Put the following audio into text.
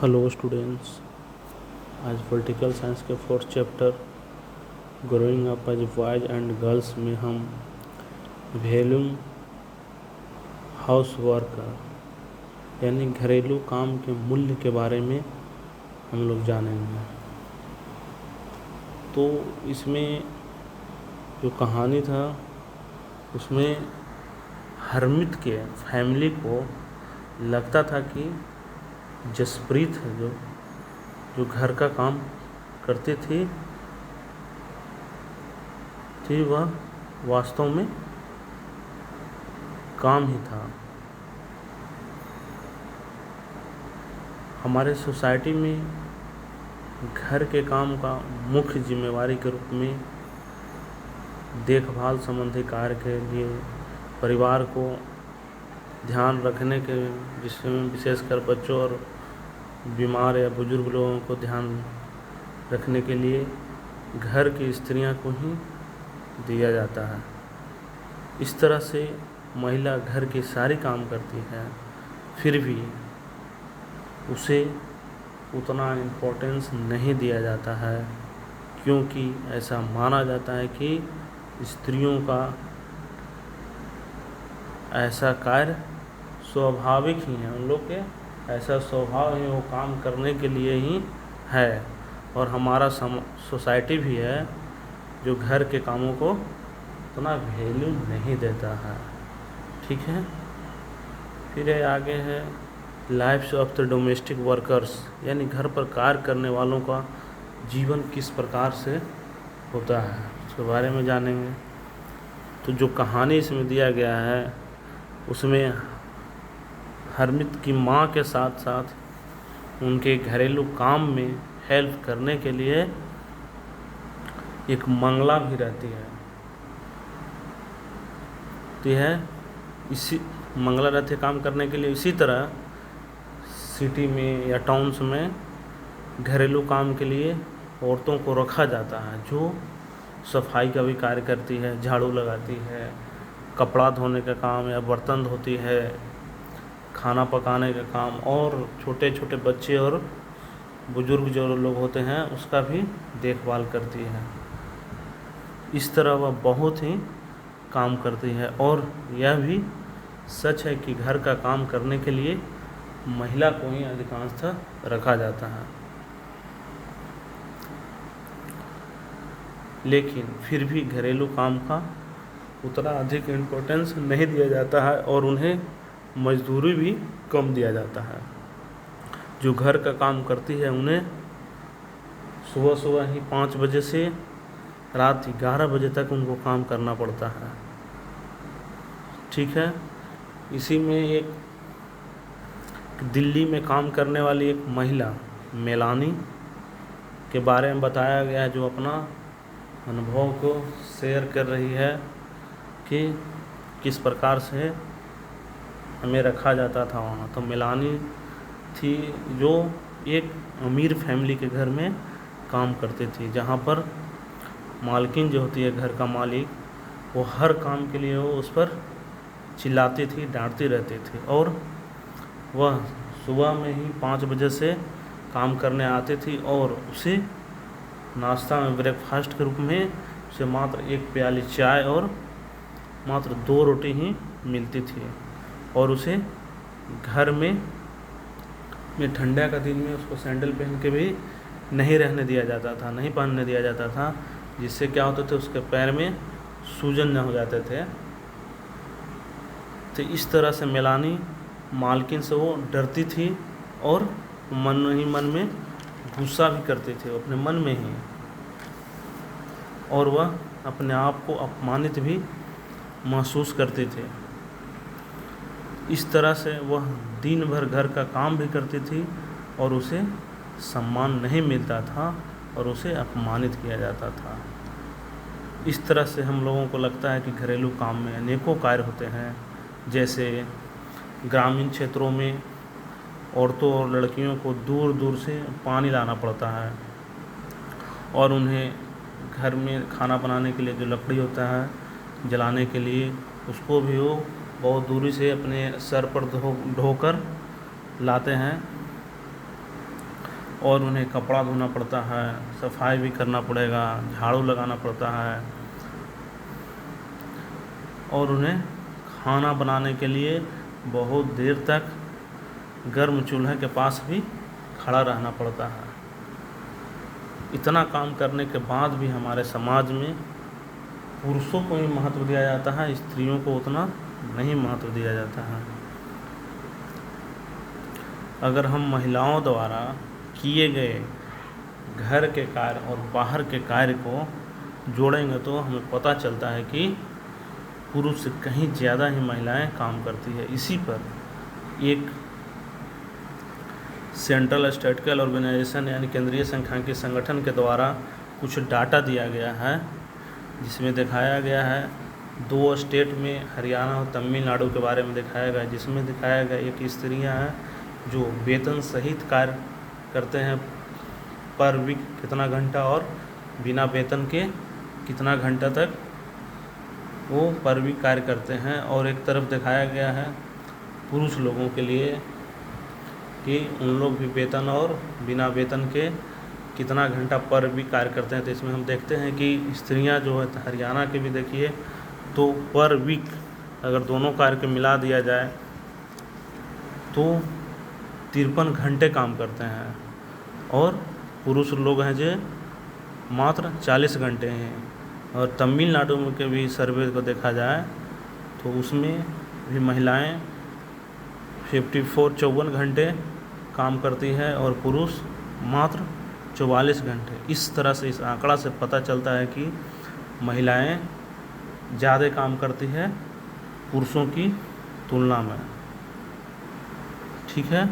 Hello students. आज political science के fourth chapter growing up as boys and girls में हम वैल्यूइंग हाउस वर्कर यानी घरेलू काम के मूल्य के बारे में हम लोग जानेंगे। तो इसमें जो कहानी था उसमें हरमित के फैमिली को लगता था कि जसप्रीत है जो घर का काम करती थी वह वास्तव में काम ही था। हमारे सोसाइटी में घर के काम का मुख्य जिम्मेवारी के रूप में देखभाल संबंधी कार्य के लिए परिवार को ध्यान रखने के विषय में विशेषकर बच्चों और बीमार या बुजुर्ग लोगों को ध्यान रखने के लिए घर की स्त्रियां को ही दिया जाता है। इस तरह से महिला घर के सारी काम करती है, फिर भी उसे उतना इम्पोर्टेंस नहीं दिया जाता है, क्योंकि ऐसा माना जाता है कि स्त्रियों का ऐसा कार्य स्वाभाविक ही है, उन लोग के ऐसा स्वभाव है, वो काम करने के लिए ही है। और हमारा सोसाइटी भी है जो घर के कामों को उतना वैल्यू नहीं देता है। ठीक है, फिर आगे है lives of the domestic workers, यानी घर पर कार्य करने वालों का जीवन किस प्रकार से होता है उसके बारे में जानेंगे। तो जो कहानी इसमें दिया गया है उसमें हरमित की माँ के साथ साथ उनके घरेलू काम में हेल्प करने के लिए एक मंगला भी रहती है। तो यह इसी मंगला रहती है काम करने के लिए। इसी तरह सिटी में या टाउन्स में घरेलू काम के लिए औरतों को रखा जाता है, जो सफाई का भी कार्य करती है, झाड़ू लगाती है, कपड़ा धोने का काम या बर्तन धोती है, खाना पकाने का काम, और छोटे छोटे बच्चे और बुजुर्ग जो लोग होते हैं उसका भी देखभाल करती है। इस तरह वह बहुत ही काम करती है। और यह भी सच है कि घर का काम करने के लिए महिला को ही अधिकांशतः रखा जाता है, लेकिन फिर भी घरेलू काम का उतना अधिक इम्पोर्टेंस नहीं दिया जाता है और उन्हें मजदूरी भी कम दिया जाता है। जो घर का काम करती है उन्हें सुबह सुबह ही 5 बजे से रात 11 बजे तक उनको काम करना पड़ता है। ठीक है, इसी में एक दिल्ली में काम करने वाली एक महिला मेलानी के बारे में बताया गया है, जो अपना अनुभव को शेयर कर रही है कि किस प्रकार से हमें रखा जाता था वहाँ। तो मेलानी थी जो एक अमीर फैमिली के घर में काम करती थी, जहाँ पर मालकिन जो होती है घर का मालिक, वो हर काम के लिए वो उस पर चिल्लाती थी, डांटती रहती थी। और वह सुबह में ही 5 बजे से काम करने आती थी और उसे नाश्ता में ब्रेकफास्ट के रूप में उसे मात्र 1 प्याली चाय और मात्र 2 रोटी ही मिलती थी। और उसे घर में ठंडा का दिन में उसको सैंडल पहन के भी नहीं रहने दिया जाता था, नहीं पहनने दिया जाता था, जिससे क्या होते थे उसके पैर में सूजन न हो जाते थे। तो इस तरह से मेलानी मालकिन से वो डरती थी और मन ही मन में गुस्सा भी करती थी, अपने मन में ही, और वह अपने आप को अपमानित भी महसूस करती थी। इस तरह से वह दिन भर घर का काम भी करती थी और उसे सम्मान नहीं मिलता था और उसे अपमानित किया जाता था। इस तरह से हम लोगों को लगता है कि घरेलू काम में अनेकों कार्य होते हैं, जैसे ग्रामीण क्षेत्रों में औरतों और लड़कियों को दूर दूर से पानी लाना पड़ता है और उन्हें घर में खाना बनाने के लिए जो लकड़ी होता है जलाने के लिए, उसको भी वो बहुत दूरी से अपने सर पर ढोकर लाते हैं। और उन्हें कपड़ा धोना पड़ता है, सफाई भी करना पड़ेगा, झाड़ू लगाना पड़ता है, और उन्हें खाना बनाने के लिए बहुत देर तक गर्म चूल्हे के पास भी खड़ा रहना पड़ता है। इतना काम करने के बाद भी हमारे समाज में पुरुषों को ही महत्व दिया जाता है, स्त्रियों को उतना नहीं महत्व दिया जाता है। अगर हम महिलाओं द्वारा किए गए घर के कार्य और बाहर के कार्य को जोड़ेंगे तो हमें पता चलता है कि पुरुष से कहीं ज़्यादा ही महिलाएं काम करती है। इसी पर एक सेंट्रल स्टैटिस्टिकल ऑर्गेनाइजेशन यानी केंद्रीय सांख्यिकी संगठन के द्वारा कुछ डाटा दिया गया है, जिसमें दिखाया गया है 2 स्टेट में हरियाणा और तमिलनाडु के बारे में दिखाया गया, जिसमें दिखाया गया एक स्त्रियां हैं जो वेतन सहित कार्य करते हैं पर वीक कितना घंटा और बिना वेतन के कितना घंटा तक वो पर वीक कार्य करते हैं। और एक तरफ दिखाया गया है पुरुष लोगों के लिए कि उन लोग भी वेतन और बिना वेतन के कितना घंटा पर वीक कार्य करते हैं। तो इसमें हम देखते हैं कि स्त्रियां जो है हरियाणा के भी देखिए तो पर वीक अगर दोनों कार्य को मिला दिया जाए तो 53 घंटे काम करते हैं, और पुरुष लोग हैं जो मात्र 40 घंटे हैं। और तमिलनाडु में के भी सर्वे को देखा जाए तो उसमें भी महिलाएं 54 घंटे काम करती है और पुरुष मात्र 44 घंटे। इस तरह से इस आंकड़ा से पता चलता है कि महिलाएं ज़्यादा काम करती है पुरुषों की तुलना में। ठीक है।